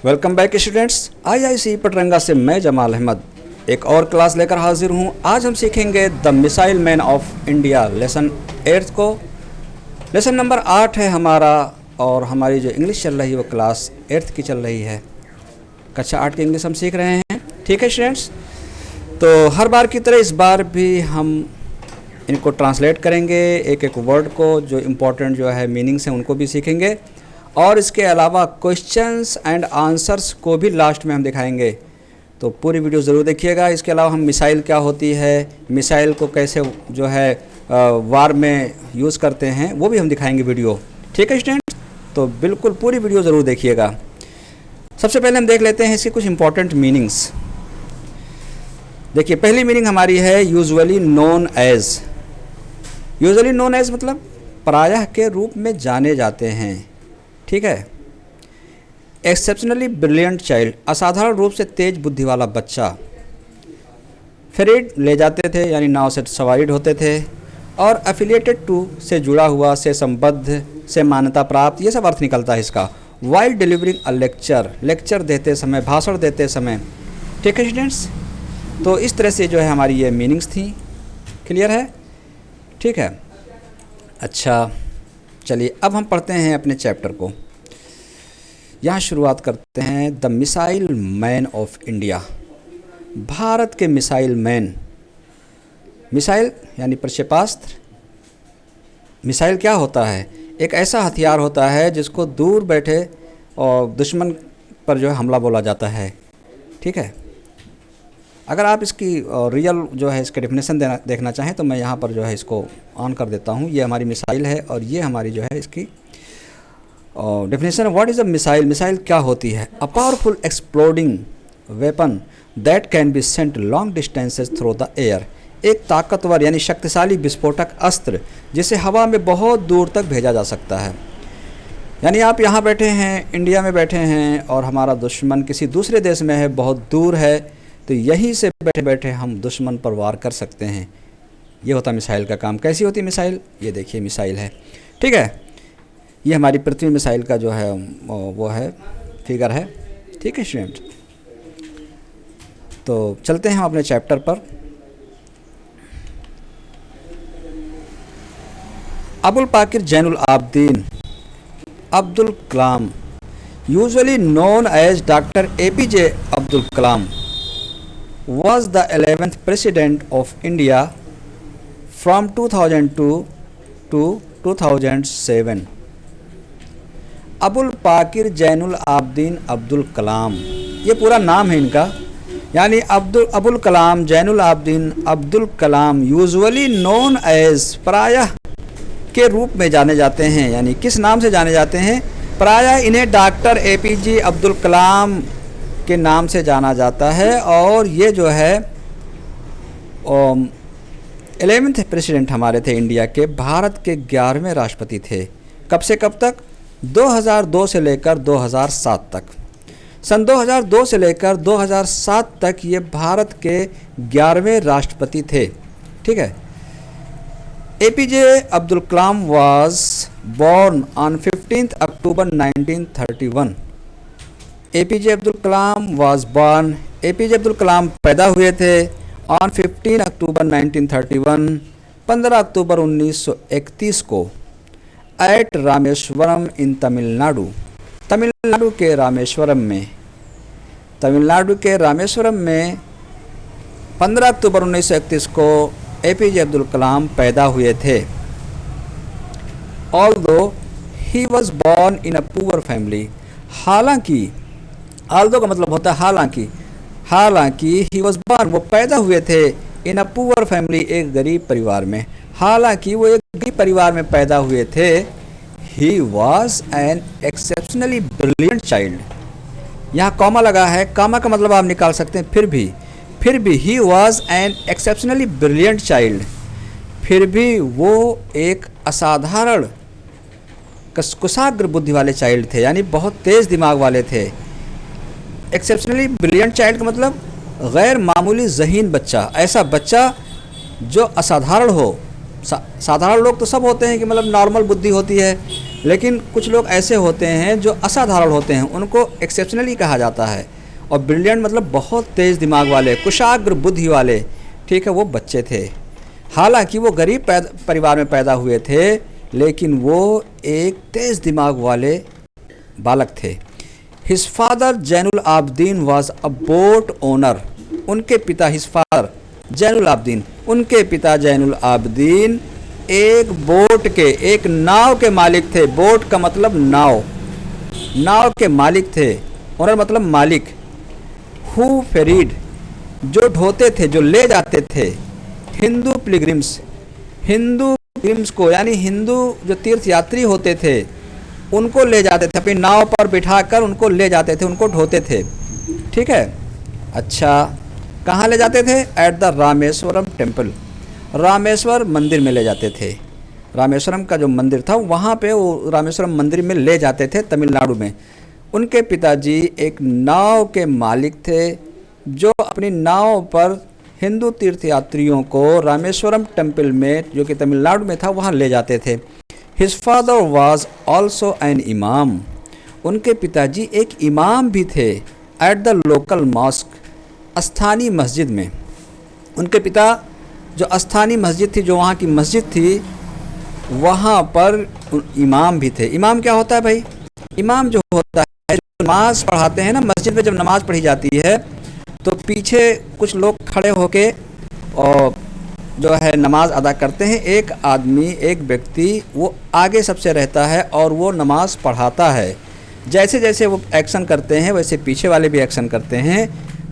Welcome back students. IIC Patranga से मैं जमाल अहमद एक और क्लास लेकर हाजिर हूँ। आज हम सीखेंगे the missile man of India lesson 8 को। लेसन नंबर 8 है हमारा और हमारी जो इंग्लिश चल रही है वो क्लास 8 की चल रही है। कक्षा 8 की इंग्लिश हम सीख रहे हैं। ठीक है स्टूडेंट्स, तो हर बार की तरह इस बार भी हम इनको ट्रांसलेट करेंगे, एक एक वर्ड को, जो इम्पोर्टेंट जो है मीनिंग्स हैं उनको भी सीखेंगे और इसके अलावा क्वेश्चंस एंड आंसर्स को भी लास्ट में हम दिखाएंगे। तो पूरी वीडियो ज़रूर देखिएगा। इसके अलावा हम मिसाइल क्या होती है, मिसाइल को कैसे जो है वार में यूज़ करते हैं वो भी हम दिखाएंगे वीडियो। ठीक है स्टूडेंट्स, तो बिल्कुल पूरी वीडियो ज़रूर देखिएगा। सबसे पहले हम देख लेते हैं इसके कुछ इंपॉर्टेंट मीनिंग्स। देखिए, पहली मीनिंग हमारी है usually known as. Usually known as मतलब प्रायः के रूप में जाने जाते हैं। ठीक है। एक्सेप्शनली ब्रिलियंट चाइल्ड, असाधारण रूप से तेज बुद्धि वाला बच्चा। फेरिड, ले जाते थे यानी नाव से सवारिड होते थे। और एफिलिएटेड टू, से जुड़ा हुआ, से संबद्ध, से मान्यता प्राप्त, ये सब अर्थ निकलता है इसका। While delivering a lecture, lecture देते समय, भाषण देते समय। ठीक है स्टूडेंट्स, तो इस तरह से जो है हमारी ये मीनिंग्स थी। क्लियर है? ठीक है। अच्छा, चलिए अब हम पढ़ते हैं अपने चैप्टर को। यहाँ शुरुआत करते हैं the missile man of India. Bharat के मिसाइल मैन। मिसाइल यानी प्रक्षेपास्त्र। मिसाइल क्या होता है? एक ऐसा हथियार होता है जिसको दूर बैठे और दुश्मन पर जो है हमला बोला जाता है। ठीक है। अगर आप इसकी रियल जो है इसके डेफिनेशन देखना चाहें तो मैं यहाँ पर जो है इसको ऑन कर देता हूँ। ये हमारी मिसाइल है और ये हमारी जो है इसकी definition. What is a missile? Missile क्या होती है? A powerful exploding weapon that can be sent long distances through the air. एक ताकतवर यानी शक्तिशाली विस्फोटक अस्त्र जिसे हवा में बहुत दूर तक भेजा जा सकता है। यानी आप यहाँ बैठे हैं, इंडिया में बैठे हैं और हमारा दुश्मन किसी दूसरे देश में है, बहुत दूर है, तो यहीं से बैठे बैठे हम दुश्मन पर वार कर सकते हैं। ये होता है मिसाइल का काम। कैसी होती है मिसाइल? ये देखिए मिसाइल है। ठीक है। ये हमारी पृथ्वी मिसाइल का जो है वो है फिगर है। ठीक है स्टूडेंट, तो चलते हैं हम अपने चैप्टर पर। Avul Pakir Jainulabdeen Abdul Kalam, usually known as doctor APJ Abdul Kalam, was the 11th president of India from 2002 to 2007। Abul Pakir Jainulabdeen Abdul कलाम, ये पूरा नाम है इनका। यानी Abul Kalam Zainul Abedin Abdul Kalam usually known as, प्रायः के रूप में जाने जाते हैं। यानी किस नाम से जाने जाते हैं? प्रायः इन्हें डॉक्टर APJ अब्दुल कलाम के नाम से जाना जाता है। और ये जो है 11वें प्रेसिडेंट हमारे थे इंडिया के, भारत के 11वें राष्ट्रपति थे। कब से कब तक? 2002 से लेकर 2007 तक। सन 2002 से लेकर 2007 तक ये भारत के 11वें राष्ट्रपति थे। ठीक है। APJ Abdul Kalam was born on 15 October 1931। APJ Abdul Kalam was born, APJ Abdul Kalam पैदा हुए थे ऑन 15 अक्टूबर 1931, 15 अक्टूबर 1931 को, एट रामेश्वरम इन तमिलनाडु, तमिलनाडु के रामेश्वरम में, तमिलनाडु के रामेश्वरम में 15 अक्टूबर 1931 को APJ अब्दुल कलाम पैदा हुए थे। Although he was born in a poor family, हालांकि, ऑल्दो का मतलब होता है हालांकि, हालांकि ही वॉज बॉर्न, वो पैदा हुए थे, इन अ पुअर फैमिली, एक गरीब परिवार में। हालांकि वो एक गरीब परिवार में पैदा हुए थे। He was an exceptionally brilliant child, यहाँ कॉमा लगा है, कॉमा का मतलब आप निकाल सकते हैं फिर भी he was an exceptionally brilliant child, फिर भी वो एक असाधारण कुशाग्र बुद्धि वाले चाइल्ड थे, यानी बहुत तेज़ दिमाग वाले थे। एक्सेप्शनली ब्रिलियंट चाइल्ड का मतलब गैर मामूली ज़हीन बच्चा, ऐसा बच्चा जो असाधारण हो। साधारण लोग तो सब होते हैं कि मतलब नॉर्मल बुद्धि होती है, लेकिन कुछ लोग ऐसे होते हैं जो असाधारण होते हैं, उनको एक्सेप्शनली कहा जाता है। और ब्रिलियंट मतलब बहुत तेज़ दिमाग वाले, कुशाग्र बुद्धि वाले, ठीक है, वो बच्चे थे। हालांकि वो गरीब परिवार में पैदा हुए थे, लेकिन वो एक तेज़ दिमाग वाले बालक थे। His father Zainul Abedin was a boat owner. उनके पिता, हिज फादर जैनुल आबदीन, उनके पिता जैनुल आबदीन एक बोट के, एक नाव के मालिक थे। बोट का मतलब नाव, नाव के मालिक थे। ओनर मतलब मालिक। हु फेरीड, जो ढोते थे, जो ले जाते थे। हिंदू पिलग्रिम्स, हिंदू पिलग्रिम्स को, यानी हिंदू जो तीर्थ यात्री होते थे उनको ले जाते थे, अपनी नाव पर बिठाकर उनको ले जाते थे, उनको ढोते थे। ठीक है, अच्छा, कहाँ ले जाते थे? Eight the Rameswaram temple, Rameshwar मंदिर में ले जाते थे। रामेश्वरम का जो मंदिर था वहाँ पे वो रामेश्वरम मंदिर में ले जाते थे, तमिलनाडु में। उनके पिताजी एक नाव के मालिक थे, जो अपनी नाव पर हिंदू तीर्थयात्रियों को रामेश्वरम टेम्पल में, जो कि तमिलनाडु में था, वहाँ ले जाते थे। His father was also an इमाम, उनके पिताजी एक इमाम भी थे। एट द लोकल मॉस्क, स्थानीय मस्जिद में। उनके पिता जो स्थानीय मस्जिद थी, जो वहाँ की मस्जिद थी, वहाँ पर इमाम भी थे। इमाम क्या होता है भाई? इमाम जो होता है, जो नमाज पढ़ाते हैं ना, मस्जिद में जब नमाज पढ़ी जाती है तो पीछे कुछ लोग खड़े होके और जो है नमाज अदा करते हैं। एक आदमी, एक व्यक्ति वो आगे सबसे रहता है और वो नमाज पढ़ाता है। जैसे जैसे वो एक्शन करते हैं वैसे पीछे वाले भी एक्शन करते हैं।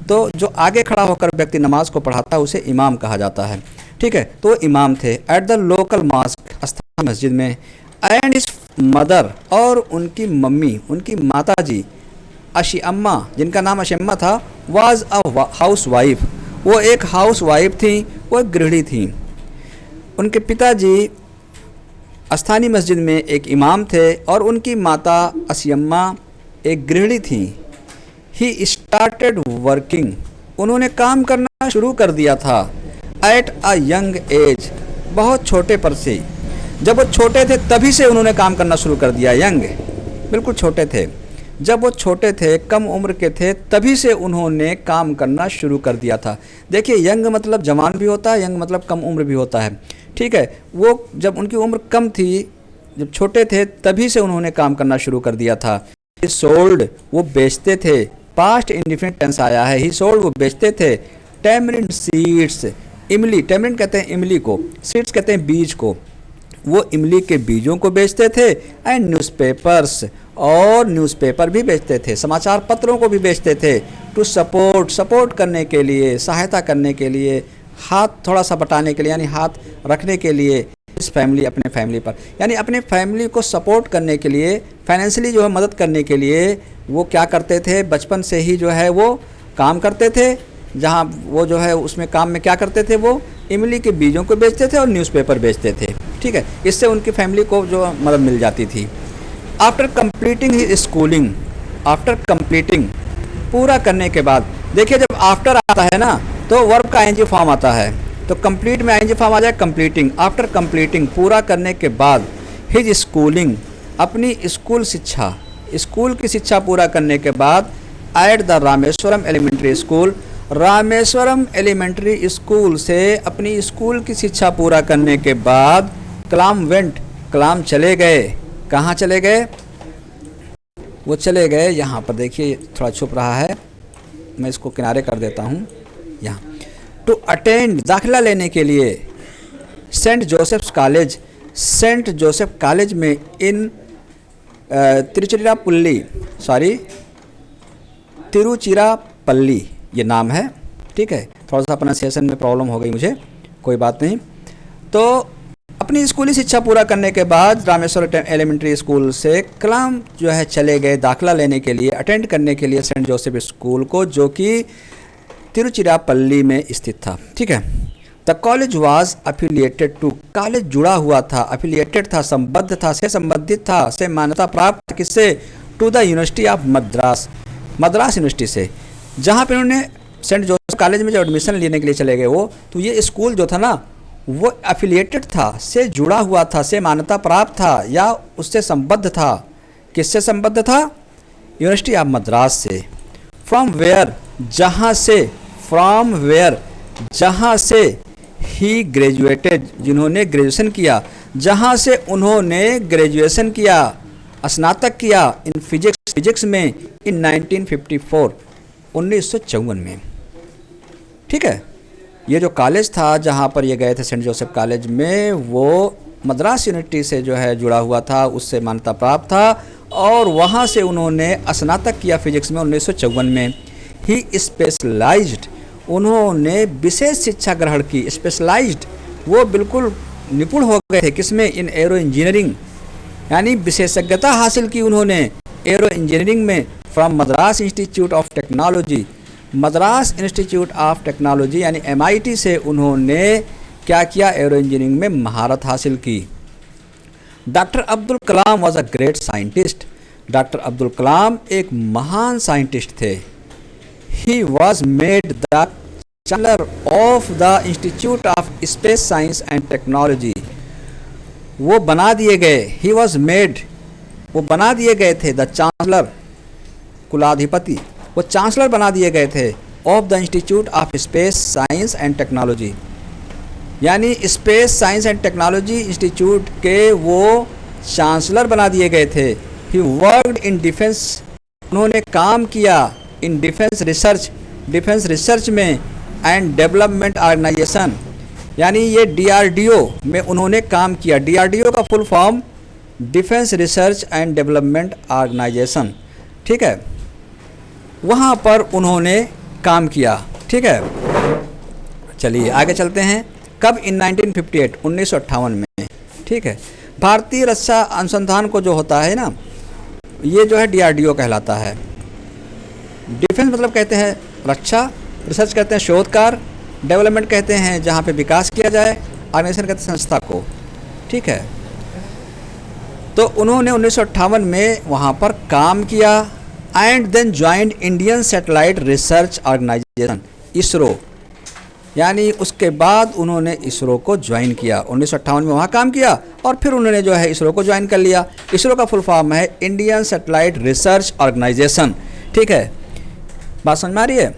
तो जो आगे खड़ा होकर व्यक्ति नमाज को पढ़ाता है उसे इमाम कहा जाता है। ठीक है, तो इमाम थे एट द लोकल मॉस्क, स्थानीय मस्जिद में। एंड इस मदर, और उनकी मम्मी, उनकी माता जी अशिअम्मा, जिनका नाम अशिअम्मा था, वाज अ हाउस वाइफ, वो एक हाउस वाइफ थी, वो एक गृहिणी थी। उनके पिताजी स्थानीय मस्जिद में एक इमाम थे और उनकी माता अशिअम्मा एक गृहिणी थी। ही स्टार्टेड वर्किंग, उन्होंने काम करना शुरू कर दिया था। एट अ यंग एज, बहुत छोटे पर से। जब वो छोटे थे तभी से उन्होंने काम करना शुरू कर दिया। यंग, बिल्कुल छोटे थे। जब वो छोटे थे, कम उम्र के थे, तभी से उन्होंने काम करना शुरू कर दिया था। देखिए, यंग मतलब जवान भी होता है, यंग मतलब कम उम्र भी होता है। ठीक है, वो जब उनकी उम्र कम थी, जब छोटे थे, तभी से उन्होंने काम करना शुरू कर दिया था। ही सोल्ड, वो बेचते थे। पास्ट इंडिफिनिट टेंस आया है। ही सोल्ड, वो बेचते थे। टेमरिंड सीड्स, इमली, टेमरिंड कहते हैं इमली को, सीड्स कहते हैं बीज को। वो इमली के बीजों को बेचते थे। एंड न्यूज़पेपर्स, और न्यूज़पेपर भी बेचते थे, समाचार पत्रों को भी बेचते थे। टू सपोर्ट, सपोर्ट करने के लिए, सहायता करने के लिए, हाथ थोड़ा सा बटाने के लिए, यानी हाथ रखने के लिए इस फैमिली, अपने फैमिली पर, यानी अपने फैमिली को सपोर्ट करने के लिए, फाइनेंशियली जो है मदद करने के लिए वो क्या करते थे? बचपन से ही जो है वो काम करते थे। जहाँ वो जो है उसमें काम में क्या करते थे? वो इमली के बीजों को बेचते थे और न्यूज़पेपर बेचते थे। ठीक है, इससे उनकी फैमिली को जो मदद मिल जाती थी। After completing his schooling, after completing, पूरा करने के बाद। देखिए, जब आफ्टर आता है ना तो वर्ब का आईएनजी फॉर्म आता है, तो कंप्लीट में आईएनजी फॉर्म आ जाए कंप्लीटिंग। आफ्टर कंप्लीटिंग, पूरा करने के बाद। हिज स्कूलिंग, अपनी स्कूल शिक्षा, स्कूल की शिक्षा पूरा करने के बाद। At the Rameswaram elementary school, Rameswaram elementary school से अपनी स्कूल की शिक्षा पूरा करने के बाद कलाम वेंट, कलाम चले गए। कहाँ चले गए? वो चले गए, यहाँ पर देखिए थोड़ा छुप रहा है, मैं इसको किनारे कर देता हूँ यहाँ। टू अटेंड, दाखिला लेने के लिए। Saint Joseph's College, Saint Joseph College में इन तिरुचिरापल्ली ये नाम है। ठीक है, थोड़ा सा प्रोनाउंसिएशन में प्रॉब्लम हो गई मुझे, कोई बात नहीं। तो अपनी स्कूली शिक्षा पूरा करने के बाद रामेश्वर एलिमेंट्री स्कूल से कलाम जो है चले गए दाखिला लेने के लिए, अटेंड करने के लिए सेंट जोसेफ स्कूल को, जो कि तिरुचिरापल्ली में स्थित था। ठीक है, the college was affiliated to, college जुड़ा हुआ था, अफिलिएटेड था, संबद्ध था, से संबंधित था, से मान्यता प्राप्त, किससे? To the University of Madras, Madras University से, जहाँ पे उन्होंने सेंट जोसेफ कॉलेज में जब एडमिशन लेने के लिए चले गए वो, तो ये स्कूल जो था ना वो एफिलिएटेड था, से जुड़ा हुआ था, से मान्यता प्राप्त था या उससे संबद्ध था। किससे संबद्ध था? यूनिवर्सिटी ऑफ मद्रास से। फ्रॉम वेयर, जहाँ से, फ्रॉम वेयर, जहाँ से ही ग्रेजुएटेड, जिन्होंने ग्रेजुएशन किया, जहाँ से उन्होंने ग्रेजुएशन किया, स्नातक किया इन फिजिक्स में इन 1954, 1954 में। ठीक है, ये जो कॉलेज था जहाँ पर ये गए थे सेंट जोसेफ कॉलेज में, वो मद्रास यूनिवर्सिटी से जो है जुड़ा हुआ था, उससे मान्यता प्राप्त था और वहाँ से उन्होंने स्नातक किया फिजिक्स में 1954 में। ही स्पेशलाइज्ड, उन्होंने विशेष शिक्षा ग्रहण की, स्पेशलाइज्ड, वो बिल्कुल निपुण हो गए थे किसमें? इन एरो इंजीनियरिंग, यानी विशेषज्ञता हासिल की उन्होंने एरो इंजीनियरिंग में। From Madras institute of technology, Madras institute of technology यानी MIT से उन्होंने क्या किया? एरो इंजीनियरिंग में महारत हासिल की। Doctor Abdul Kalam was a great scientist, doctor Abdul Kalam एक महान साइंटिस्ट थे। He was made the chancellor of the institute of space science and technology, वो बना दिए गए, ही वॉज मेड, वो बना दिए गए थे, द चांसलर, कुलाधिपति, वो चांसलर बना दिए गए थे of the institute of space science and technology, यानी space science and technology institute के वो चांसलर बना दिए गए थे। ही वर्कड इन डिफेंस, उन्होंने काम किया in defence research, defence research में एंड डेवलपमेंट ऑर्गेनाइजेशन, यानी ये DRDO में उन्होंने काम किया। DRDO का full form defence research and development organisation. ठीक है, वहाँ पर उन्होंने काम किया। ठीक है, चलिए आगे चलते हैं। कब? इन 1958, 1958 में। ठीक है, भारतीय रक्षा अनुसंधान को जो होता है ना, ये जो है DRDO कहलाता है। डिफेंस मतलब कहते हैं रक्षा, रिसर्च कहते हैं शोध कार्य, डेवलपमेंट कहते हैं जहाँ पे विकास किया जाए, ऑर्गेनाइजेशन कहते हैं संस्था को। ठीक है, तो उन्होंने 1958 में वहाँ पर काम किया and then joined Indian satellite research organisation, ISRO, यानी उसके बाद उन्होंने इसरो को ज्वाइन किया। 1958 में वहाँ काम किया और फिर उन्होंने जो है इसरो को ज्वाइन कर लिया। इसरो का फुल फॉर्म है इंडियन सैटेलाइट रिसर्च ऑर्गेनाइजेशन। ठीक है, बात समझ में आ रही है?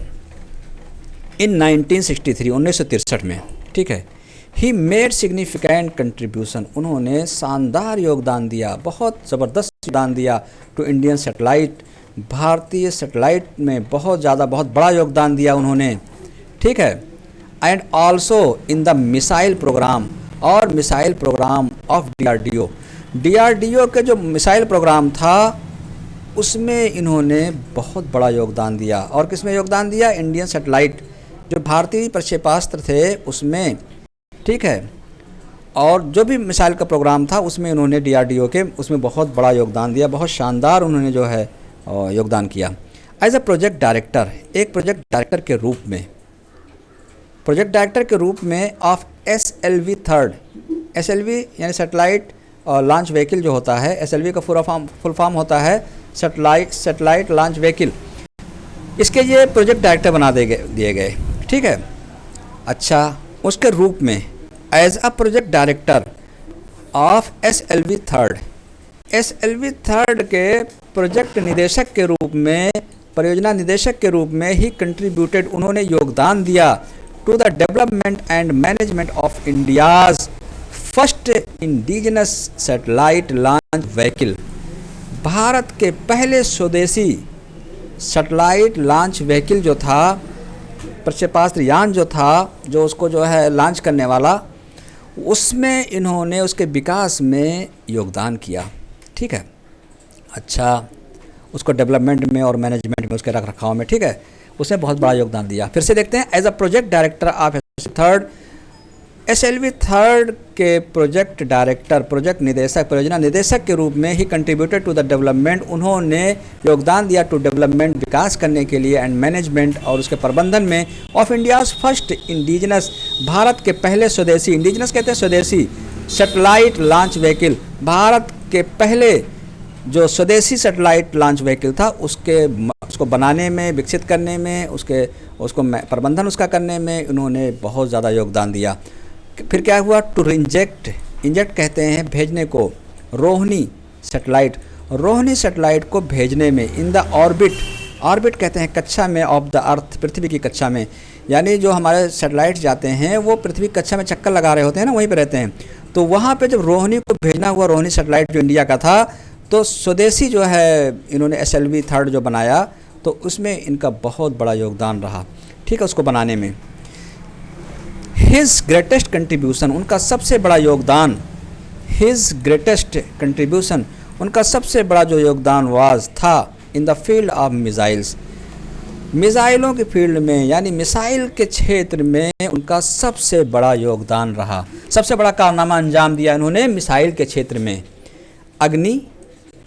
इन 1963, 1963 में। ठीक है, ही मेड सिग्निफिकेंट कंट्रीब्यूशन, उन्होंने शानदार योगदान दिया, बहुत ज़बरदस्त योगदान दिया टू इंडियन सैटेलाइट, भारतीय सैटेलाइट में बहुत ज़्यादा, बहुत बड़ा योगदान दिया उन्होंने। ठीक है, and also in the missile programme, और missile programme of DRDO, DRDO के जो मिसाइल प्रोग्राम था उसमें इन्होंने बहुत बड़ा योगदान दिया। और किसमें योगदान दिया? इंडियन सैटेलाइट, जो भारतीय प्रक्षेपास्त्र थे उसमें। ठीक है, और जो भी मिसाइल का प्रोग्राम था उसमें उन्होंने DRDO के उसमें बहुत बड़ा योगदान दिया, बहुत शानदार उन्होंने जो है योगदान किया। एज अ प्रोजेक्ट डायरेक्टर, एक प्रोजेक्ट डायरेक्टर के रूप में, प्रोजेक्ट डायरेक्टर के रूप में ऑफ SLV 3rd, SLV यानी सैटेलाइट लॉन्च व्हीकल जो होता है, SLV का फुल फॉर्म होता है सैटेलाइट लॉन्च व्हीकल, इसके ये प्रोजेक्ट डायरेक्टर बना दिए गए। ठीक है, अच्छा, उसके रूप में as a project director of SLV 3rd, SLV 3rd के प्रोजेक्ट निदेशक के रूप में, परियोजना निदेशक के रूप में ही कंट्रीब्यूटेड, उन्होंने योगदान दिया to the development and management of India's first indigenous satellite launch vehicle, Bharat के पहले स्वदेशी सैटेलाइट लॉन्च व्हीकल जो था, प्रक्षेपास्त्र यान जो था, जो उसको जो है लॉन्च करने वाला, उसमें इन्होंने उसके विकास में योगदान किया। ठीक है, अच्छा, उसको डेवलपमेंट में और मैनेजमेंट में, उसके रख रखाव में। ठीक है, उसने बहुत बड़ा योगदान दिया। फिर से देखते हैं, as a project director of SLV 3rd के प्रोजेक्ट डायरेक्टर, प्रोजेक्ट निदेशक, परियोजना निदेशक के रूप में ही कंट्रीब्यूटेड टू द डेवलपमेंट, उन्होंने योगदान दिया टू डेवलपमेंट, विकास करने के लिए, एंड मैनेजमेंट और उसके प्रबंधन में of India's first indigenous, Bharat के पहले स्वदेशी, इंडिजिनस कहते हैं स्वदेशी, सैटेलाइट लॉन्च व्हीकल, भारत के पहले जो स्वदेशी सैटेलाइट लॉन्च व्हीकल था उसको बनाने में, विकसित करने में, उसको प्रबंधन उसका करने में इन्होंने बहुत ज़्यादा योगदान दिया। फिर क्या हुआ, टू इंजेक्ट, इंजेक्ट कहते हैं भेजने को, रोहिणी सैटेलाइट, रोहिणी सैटेलाइट को भेजने में, इन द ऑर्बिट, ऑर्बिट कहते हैं कक्षा में, ऑफ द अर्थ, पृथ्वी की कक्षा में, यानी जो हमारे सैटेलाइट जाते हैं वो पृथ्वी कक्षा में चक्कर लगा रहे होते हैं ना, वहीं पे रहते हैं। तो वहाँ पे जब रोहिणी को भेजना हुआ, रोहिणी सैटेलाइट जो इंडिया का था, तो स्वदेशी जो है इन्होंने SLV 3 जो बनाया, तो उसमें इनका बहुत बड़ा योगदान रहा, ठीक है, उसको बनाने में। हिज ग्रेटेस्ट कंट्रीब्यूशन, उनका सबसे बड़ा योगदान, हिज ग्रेटेस्ट कंट्रीब्यूशन, उनका सबसे बड़ा जो योगदान वाज था in the field of missiles, मिसाइलों के फील्ड में, यानी मिसाइल के क्षेत्र में उनका सबसे बड़ा योगदान रहा, सबसे बड़ा कारनामा अंजाम दिया इन्होंने मिसाइल के क्षेत्र में। अग्नि,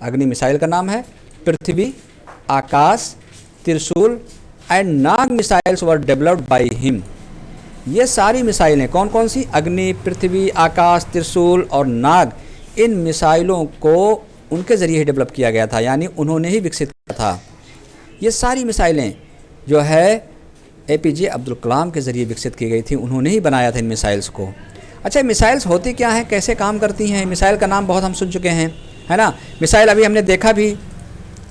अग्नि मिसाइल का नाम है, पृथ्वी, आकाश, त्रिशूल and Nag missiles were developed by him. ये सारी मिसाइलें कौन कौन सी, अग्नि, पृथ्वी, आकाश, त्रिशूल और नाग, इन मिसाइलों को उनके ज़रिए ही डेवलप किया गया था, यानी उन्होंने ही विकसित किया था। ये सारी मिसाइलें जो है APJ अब्दुल कलाम के ज़रिए विकसित की गई थी, उन्होंने ही बनाया था इन मिसाइल्स को। अच्छा, मिसाइल्स होती क्या हैं, कैसे काम करती हैं? मिसाइल का नाम बहुत हम सुन चुके हैं, है ना। मिसाइल अभी हमने देखा भी,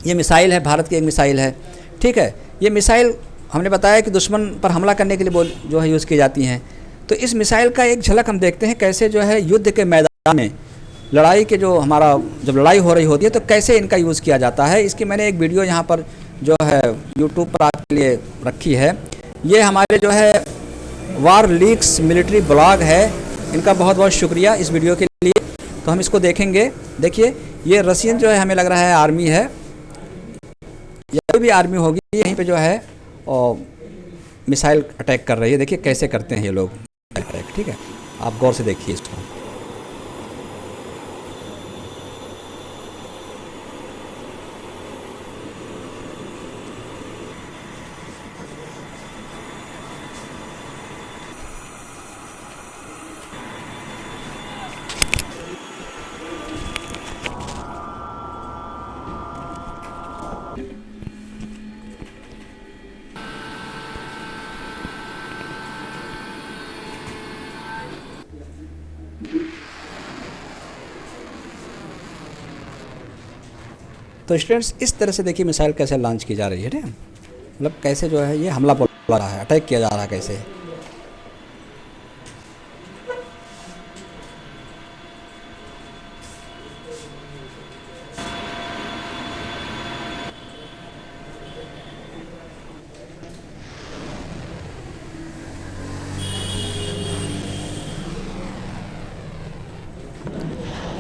ये मिसाइल है, भारत की एक मिसाइल है, ठीक है। ये मिसाइल हमने बताया कि दुश्मन पर हमला करने के लिए जो है यूज़ की जाती हैं। तो इस मिसाइल का एक झलक हम देखते हैं, कैसे जो है युद्ध के मैदान में, लड़ाई के जो हमारा जब लड़ाई हो रही होती है तो कैसे इनका यूज़ किया जाता है। इसकी मैंने एक वीडियो यहाँ पर जो है यूट्यूब पर आपके लिए रखी है। ये हमारे जो है वार लीक्स मिलिट्री ब्लॉग है, इनका बहुत बहुत शुक्रिया इस वीडियो के लिए। तो हम इसको देखेंगे। देखिए, ये रशियन जो है, हमें लग रहा है आर्मी है या कोई भी आर्मी होगी, यहीं पे जो है और मिसाइल अटैक कर रही है। देखिए कैसे करते हैं ये लोग अटैक, ठीक है, आप गौर से देखिए इसको। तो स्टूडेंट्स, इस तरह से देखिए मिसाइल कैसे लॉन्च की जा रही है ना, मतलब कैसे जो है ये हमला बोल रहा है, अटैक किया जा रहा है कैसे।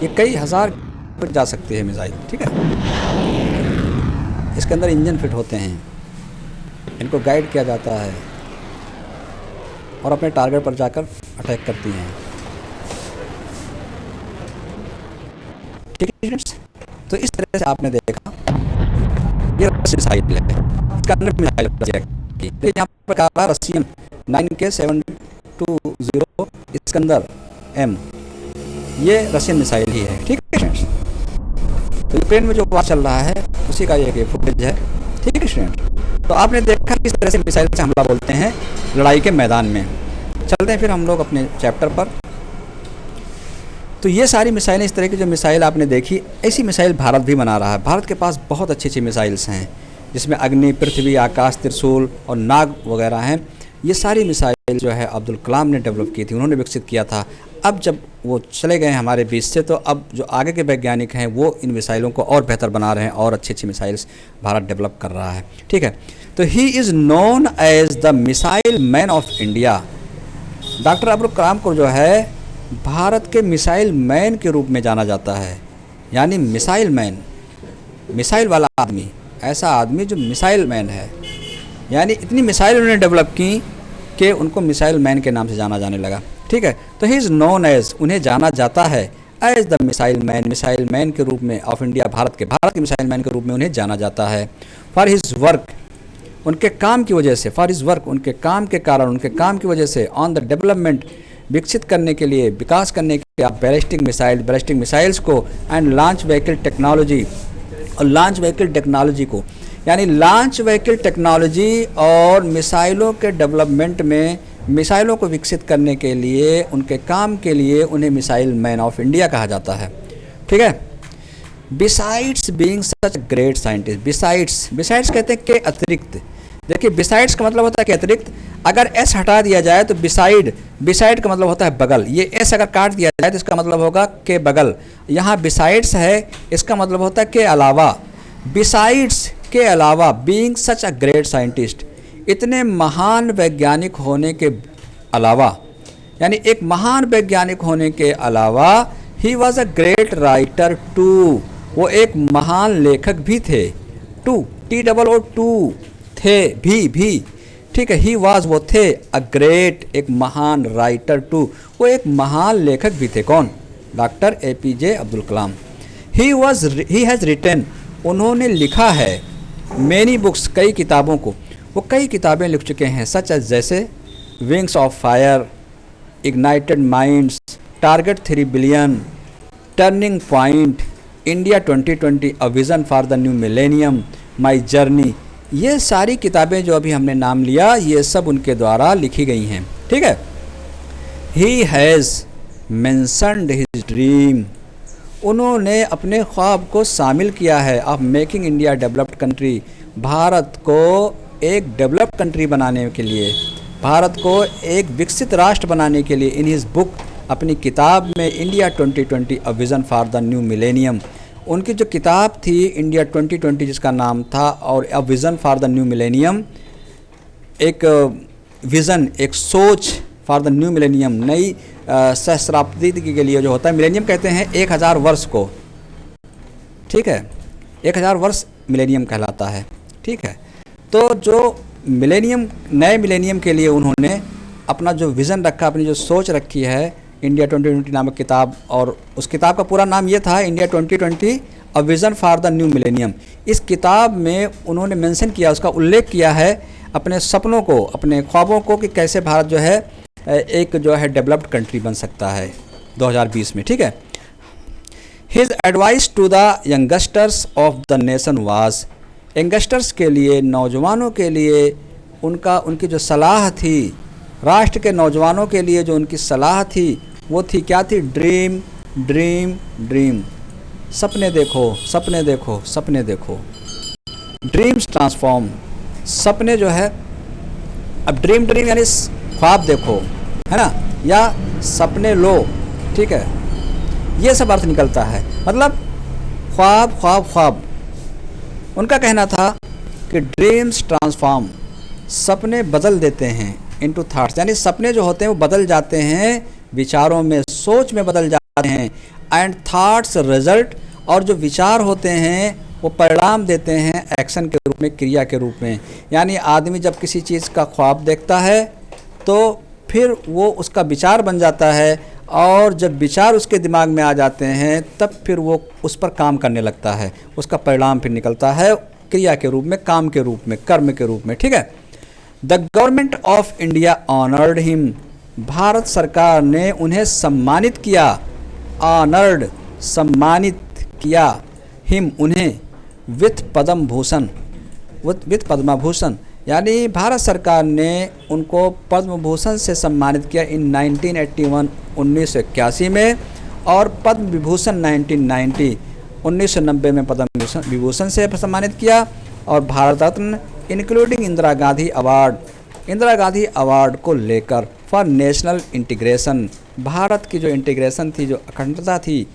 ये कई हज़ार पर जा सकती है मिसाइल, ठीक है। इसके अंदर इंजन फिट होते हैं, इनको गाइड किया जाता है और अपने टारगेट पर जाकर अटैक करती हैं, ठीक है स्टूडेंट्स। तो इस तरह से आपने देखा ये मिसाइल है, इसका अंदर मिसाइल है, यहाँ पर कहा रशियन 9K720, इसके अंदर M, ये रशियन मिसाइल ही है, ठीक है स्टूडेंट्स। तो यूक्रेन में जो वार चल रहा है उसी का ये फुटेज है, ठीक है स्टूडेंट। तो आपने देखा किस तरह से मिसाइल से हमला बोलते हैं लड़ाई के मैदान में। चलते हैं फिर हम लोग अपने चैप्टर पर। तो ये सारी मिसाइलें, इस तरह की जो मिसाइल आपने देखी, ऐसी मिसाइल भारत भी बना रहा है। भारत के पास बहुत अच्छी अच्छी मिसाइल्स हैं, जिसमें अग्नि, पृथ्वी, आकाश, त्रिशूल और नाग वगैरह हैं। ये सारी मिसाइल जो है अब्दुल कलाम ने डेवलप की थी, उन्होंने विकसित किया था। अब जब वो चले गए हमारे बीच से, तो अब जो आगे के वैज्ञानिक हैं वो इन मिसाइलों को और बेहतर बना रहे हैं और अच्छी अच्छी मिसाइल्स भारत डेवलप कर रहा है, ठीक है। तो he is known as the missile man of India. Doctor Abdul Kalam को जो है भारत के मिसाइल मैन के रूप में जाना जाता है, यानी मिसाइल मैन, मिसाइल वाला आदमी, ऐसा आदमी जो मिसाइल मैन है, यानी इतनी मिसाइल उन्होंने डेवलप की कि उनको मिसाइल मैन के नाम से जाना जाने लगा, ठीक है। तो ही इज़ नोन एज, उन्हें जाना जाता है एज द मिसाइल मैन के रूप में ऑफ इंडिया, भारत के मिसाइल मैन के रूप में उन्हें जाना जाता है। फॉर हिज वर्क, उनके काम की वजह से, फॉर हिज वर्क, उनके काम के कारण, उनके काम की वजह से, ऑन द डेवलपमेंट, विकसित करने के लिए, विकास करने के लिए आप बैलिस्टिक मिसाइल्स को, एंड लॉन्च व्हीकल टेक्नोलॉजी, और लॉन्च व्हीकल टेक्नोलॉजी को, यानी लॉन्च व्हीकल टेक्नोलॉजी और मिसाइलों के डेवलपमेंट में मिसाइलों को विकसित करने के लिए, उनके काम के लिए उन्हें मिसाइल मैन ऑफ इंडिया कहा जाता है। ठीक है। Besides being such great scientist, besides कहते हैं के अतिरिक्त। देखिए बिसाइड्स का मतलब होता है के अतिरिक्त। अगर एस हटा दिया जाए तो बिसाइड का मतलब होता है बगल। ये एस अगर काट दिया जाए तो इसका मतलब होगा के बगल। यहाँ बिसाइड्स है, इसका मतलब होता है के अलावा। बिसाइड्स के अलावा, बीइंग सच अ ग्रेट साइंटिस्ट, इतने महान वैज्ञानिक होने के अलावा, यानी एक महान वैज्ञानिक होने के अलावा, he was a great writer too, वो एक महान लेखक भी थे। टू, TOO थे, भी। ठीक है। ही वाज वो थे, अ ग्रेट एक महान, राइटर टू वो एक महान लेखक भी थे। कौन? Doctor APJ Abdul Kalam. He has written, उन्होंने लिखा है, मैनी बुक्स, कई किताबों को, वो कई किताबें लिख चुके हैं, सच एज जैसे wings of fire, ignited minds, target 3 billion, turning point, India 2020, a vision for the new millennium, my journey. ये सारी किताबें जो अभी हमने नाम लिया, ये सब उनके द्वारा लिखी गई हैं। ठीक है। He has mentioned his dream, उन्होंने अपने ख्वाब को शामिल किया है, of making India developed country, Bharat को एक डेवलप्ड कंट्री बनाने के लिए, भारत को एक विकसित राष्ट्र बनाने के लिए। इन हिज बुक, अपनी किताब में, India 2020, a vision for the new millennium, उनकी जो किताब थी इंडिया 2020 जिसका नाम था, और a vision for the new millennium, एक विज़न, एक सोच, फॉर द न्यू मिलेनियम, नई सहस्राब्दी के लिए जो होता है। मिलेनियम कहते हैं 1000 वर्ष को। ठीक है। 1000 वर्ष मिलेनियम कहलाता है। ठीक है। तो जो मिलेनियम, नए मिलेनियम के लिए उन्होंने अपना जो विज़न रखा, अपनी जो सोच रखी है, इंडिया 2020 नामक किताब, और उस किताब का पूरा नाम ये था, India 2020, a vision for the new millennium. इस किताब में उन्होंने मेंशन किया, उसका उल्लेख किया है अपने सपनों को, अपने ख्वाबों को, कि कैसे भारत जो है एक जो है डेवलप्ड कंट्री बन सकता है 2020 में। ठीक है। His advice to the youngsters of the nation was, youngsters के लिए, नौजवानों के लिए उनकी जो सलाह थी, राष्ट्र के नौजवानों के लिए जो उनकी सलाह थी, वो थी क्या थी? ड्रीम ड्रीम ड्रीम, सपने देखो, सपने देखो, सपने देखो। ड्रीम्स ट्रांसफॉर्म, सपने जो है, अब ड्रीम यानी ख्वाब देखो, है ना, या सपने लो। ठीक है। ये सब अर्थ निकलता है, मतलब ख्वाब ख्वाब ख्वाब। उनका कहना था कि ड्रीम्स ट्रांसफॉर्म, सपने बदल देते हैं, इनटू थाट्स, यानी सपने जो होते हैं वो बदल जाते हैं विचारों में, सोच में बदल जाते हैं। एंड थाट्स रिजल्ट, और जो विचार होते हैं वो परिणाम देते हैं एक्शन के रूप में, क्रिया के रूप में। यानी आदमी जब किसी चीज़ का ख्वाब देखता है तो फिर वो उसका विचार बन जाता है, और जब विचार उसके दिमाग में आ जाते हैं तब फिर वो उस पर काम करने लगता है, उसका परिणाम फिर निकलता है क्रिया के रूप में, काम के रूप में, कर्म के रूप में। ठीक है। The government of India honoured him, Bharat सरकार ने उन्हें सम्मानित किया, ऑनर्ड सम्मानित किया, हिम उन्हें, विथ पद्म भूषण, विथ पद्म भूषण, यानी भारत सरकार ने उनको पद्म भूषण से सम्मानित किया इन 1981 1981 में, और पद्म विभूषण 1990 1990 में पद्म विभूषण से सम्मानित किया, और भारत रत्न इंक्लूडिंग इंदिरा गांधी अवार्ड को लेकर फॉर नेशनल इंटीग्रेशन, भारत की जो इंटीग्रेशन थी, जो अखंडता थी,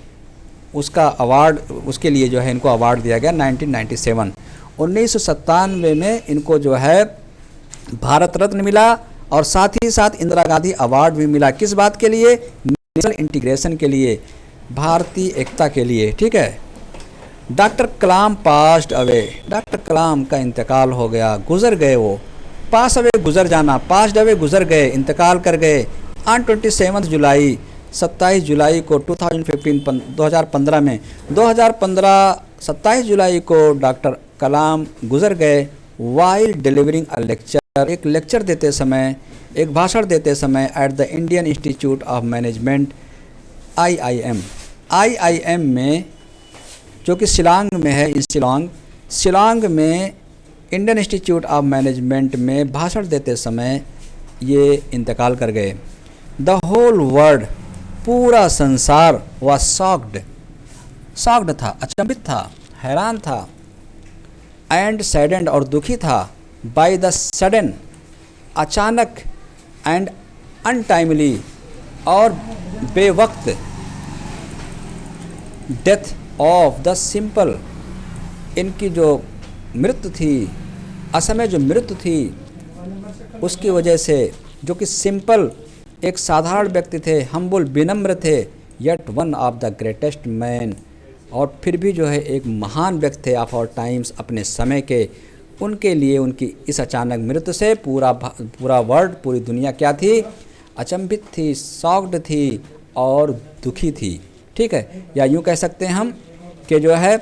उसका अवार्ड, उसके लिए जो है इनको अवार्ड दिया गया 1997। 1997 में इनको जो है भारत रत्न मिला, और साथ ही साथ इंदिरा गांधी अवार्ड भी मिला। किस बात के लिए? नेशनल इंटीग्रेशन के लिए, भारतीय एकता के लिए। ठीक है। डॉक्टर कलाम पास्ड अवे, डॉक्टर कलाम का इंतकाल हो गया, गुजर गए वो, पास अवे गुजर जाना, पास्ड अवे गुजर गए, इंतकाल कर गए। ऑन 27 जुलाई, 27 जुलाई को 2015 में 27 जुलाई को डॉक्टर कलाम गुजर गए, वाइल डिलीवरिंग अ लेक्चर, एक लेक्चर देते समय, एक भाषण देते समय, at the Indian institute of management, IIM में, जो कि शिलांग में है, इस शिलांग में इंडियन इंस्टीट्यूट ऑफ मैनेजमेंट में भाषण देते समय ये इंतकाल कर गए। द होल वर्ल्ड, पूरा संसार, वॉज शॉक्ड, शॉक्ड था, अचंभित था, हैरान था, एंड सैडेंड और दुखी था, बाय द सडन, अचानक, एंड अनटाइमली और बेवक्त, डेथ ऑफ द सिंपल, इनकी जो मृत्यु थी, असमय जो मृत्यु थी, उसकी वजह से, जो कि सिंपल एक साधारण व्यक्ति थे, हम्बुल विनम्र थे, yet one of the greatest man, और फिर भी जो है एक महान व्यक्ति थे ऑफ आवर टाइम्स, अपने समय के। उनके लिए उनकी इस अचानक मृत्यु से पूरा वर्ल्ड, पूरी दुनिया क्या थी? अचंभित थी, शॉक्ड थी और दुखी थी। ठीक है, या यूँ कह सकते हैं हम कि जो है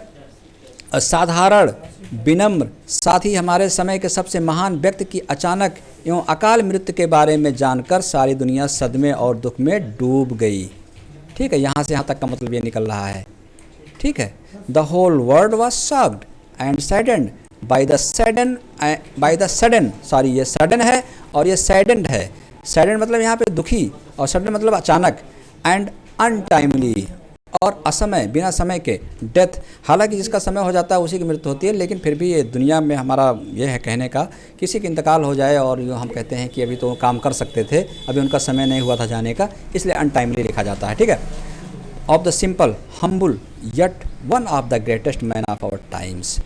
साधारण, विनम्र, साथ ही हमारे समय के सबसे महान व्यक्ति की अचानक एवं अकाल मृत्यु के बारे में जानकर सारी दुनिया सदमे और दुख में डूब गई। ठीक है, यहाँ से यहाँ तक का मतलब ये निकल रहा है। ठीक है, the whole world was shocked and saddened by the sudden, sorry ये सडन है और ये सैडेंड है। सैडेंड मतलब यहाँ पे दुखी और सडन मतलब अचानक, एंड अनटाइमली और असमय, बिना समय के, डेथ, हालांकि जिसका समय हो जाता है उसी की मृत्यु होती है, लेकिन फिर भी ये दुनिया में हमारा ये है कहने का, किसी का इंतकाल हो जाए और यूँ हम कहते हैं कि अभी तो काम कर सकते थे, अभी उनका समय नहीं हुआ था जाने का, इसलिए अनटाइमली लिखा जाता है। ठीक है, of the simple, humble, yet one of the greatest man of our times.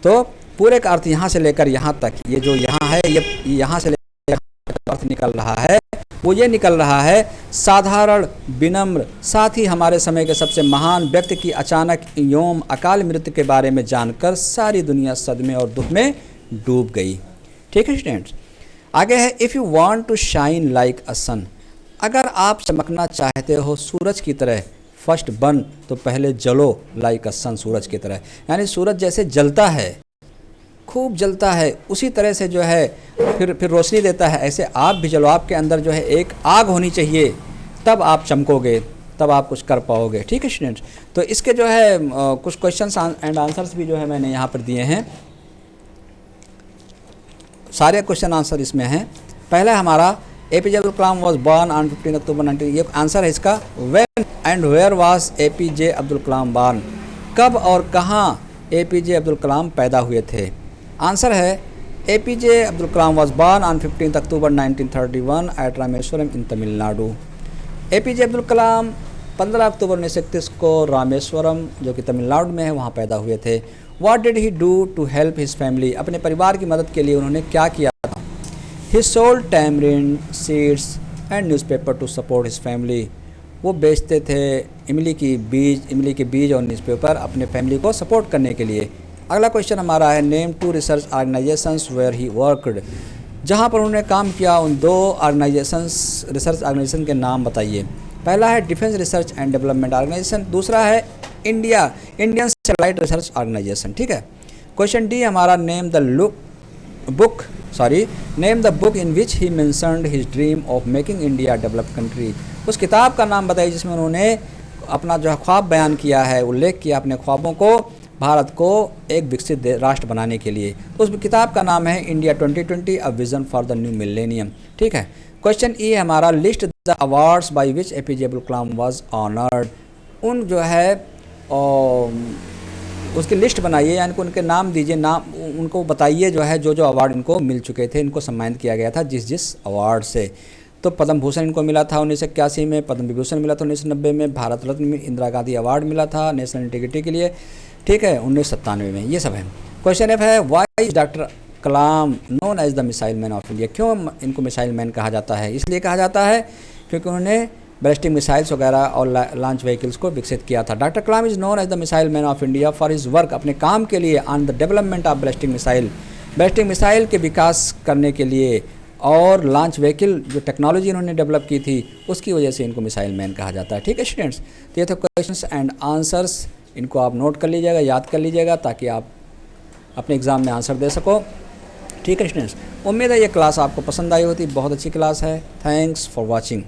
तो पूरे का अर्थ यहाँ से लेकर यहाँ तक, ये जो यहाँ है, ये यहाँ से लेकर अर्थ निकल रहा है, वो ये निकल रहा है, साधारण, विनम्र, साथ ही हमारे समय के सबसे महान व्यक्ति की अचानक एवं अकाल मृत्यु के बारे में जानकर सारी दुनिया सदमे और दुख में डूब गई। ठीक है स्टूडेंट्स, आगे है, if you want to shine like a sun, अगर आप चमकना चाहते हो सूरज की तरह, फर्स्ट बर्न, तो पहले जलो लाइक अ सन, सूरज की तरह, यानी सूरज जैसे जलता है, खूब जलता है, उसी तरह से जो है फिर रोशनी देता है, ऐसे आप भी जलो। आपके अंदर जो है एक आग होनी चाहिए, तब आप चमकोगे, तब आप कुछ कर पाओगे। ठीक है स्टूडेंट्स, तो इसके जो है कुछ क्वेश्चंस एंड आंसर्स भी जो है मैंने यहाँ पर दिए हैं, सारे क्वेश्चन आंसर इसमें हैं। पहला हमारा APJ Abdul Kalam was born on 15 October 19, ये आंसर है इसका। When and where was APJ Abdul Kalam born, कब और कहाँ APJ अब्दुल कलाम पैदा हुए थे? आंसर है APJ Abdul Kalam was born on 15 October 1931 at Rameswaram in Tamil Nadu. APJ Abdul Kalam 15 अक्टूबर 1931 को रामेश्वरम, जो कि तमिलनाडु में है, वहाँ पैदा हुए थे। What did he do to help his family, अपने परिवार की मदद के लिए उन्होंने क्या किया था? He sold tamarind seeds and newspaper to support his family, वो बेचते थे इमली के बीज और न्यूज़पेपर अपने फैमिली को सपोर्ट करने के लिए। अगला क्वेश्चन हमारा है, name two research organisations where he worked, जहाँ पर उन्होंने काम किया उन दो रिसर्च ऑर्गेनाइजेशन के नाम बताइए। पहला है defence research and development organisation, दूसरा है इंडियन सैटेलाइट रिसर्च ऑर्गेनाइजेशन। ठीक है, क्वेश्चन डी हमारा, name the book in which he mentioned his dream of making India developed country, उस किताब का नाम बताइए जिसमें उन्होंने अपना जो ख्वाब बयान किया है, उल्लेख किया अपने ख्वाबों को भारत को एक विकसित राष्ट्र बनाने के लिए। उस किताब का नाम है India 2020 a vision for the new millennium. ठीक है, क्वेश्चन ई हमारा, list the awards by which APJ Abdul Kalam was honoured, उन जो है उसकी लिस्ट बनाइए, यानी कि उनके नाम दीजिए, नाम उनको बताइए जो है जो अवार्ड इनको मिल चुके थे, इनको सम्मानित किया गया था जिस अवार्ड से। तो पद्म भूषण इनको मिला था 1981 में, पद्म विभूषण मिला था 1990 में, भारत रत्न में इंदिरा गांधी अवार्ड मिला था नेशनल इंटीग्रिटी के लिए, ठीक है, 1997 में। ये सब है। क्वेश्चन एफ है, why is doctor Kalam known as the missile man of India, क्यों इनको मिसाइल मैन कहा जाता है? इसलिए कहा जाता है क्योंकि उन्होंने बैलिस्टिक मिसाइल्स वगैरह और लॉन्च व्हीकल्स को विकसित किया था। Doctor Kalam is known as the missile man of India for his work, अपने काम के लिए, on the development of ballistic missile के विकास करने के लिए, और लॉन्च व्हीकल जो टेक्नोलॉजी इन्होंने डेवलप की थी उसकी वजह से इनको मिसाइल मैन कहा जाता है। ठीक है स्टूडेंट्स, तो ये थे क्वेश्चंस एंड आंसर्स, इनको आप नोट कर लीजिएगा, याद कर लीजिएगा, ताकि आप अपने एग्ज़ाम में आंसर दे सको। ठीक है स्टूडेंट्स, उम्मीद है ये क्लास आपको पसंद आई होती, बहुत अच्छी क्लास है। Thanks for watching.